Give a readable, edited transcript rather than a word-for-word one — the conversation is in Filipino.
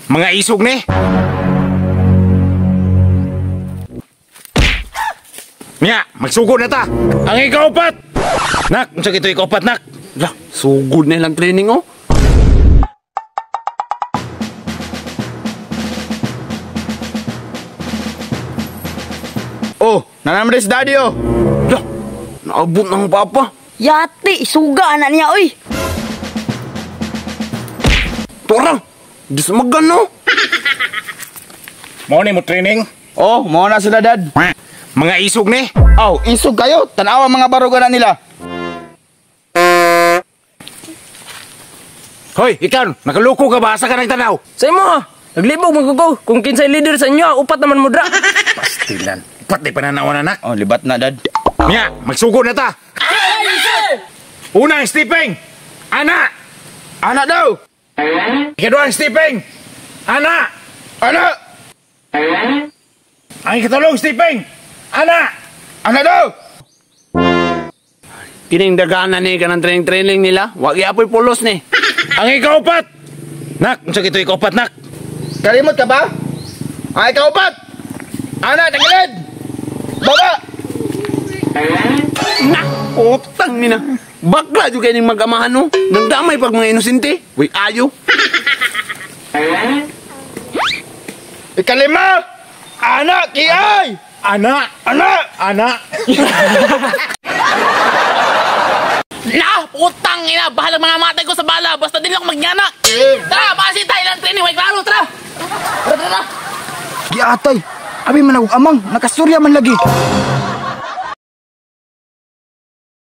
Mga isog ni. Nya, magsugod na ta. Ang ikaupat. Nak, unsa kito ikaupat, nak? Lah, sugod na lang training oh. Oh, nanamres daddy oh. Lah, naabot ng papa. Yati, suga anak niya, oy. Torang, di samagan no. Mau ni mo training? Oh, mau na sila dad. Mga isog ni. Aw, isog kayo. Tanawa mga barugan na nila. Hoy, ikaw, nakaloko ka ba? Asa ka nagtanaw? Sa imo ha, naglibog magkuko. Kung kinsay leader sa inyo, upat naman mudra. Pastilan. Upat di pananawan anak. Oh, libat na dad. Nya, magsugod na ta. Unang stepping. Ana. Anak daw. Ikaduang stepping. Ana. Anak. Ang ikatulong stepping. Ana. Anak daw. Kining dagana ni kanang training nila. Wag apoy pulos ni. Ang ikaupat. Nak, unsa kito ikaupat, nak? Kalimot ka ba? Ay, kaupat. Anak, tagilid. Baba. Na, utang ni na. Bakla juga ning mag-amahan no. Nagdamay pag mga inosente. Uy, ayo. Ikalima. Anak, kiay. Ana. Anak. Ana. Lah, utang ina. Bahalang mga matay ko sa bala. Basta din ako magnyana. Tara, basi tayo lang training. Way klaro, tara. Tara. Giatay. Abi man ako amang. Nakasturya man lagi.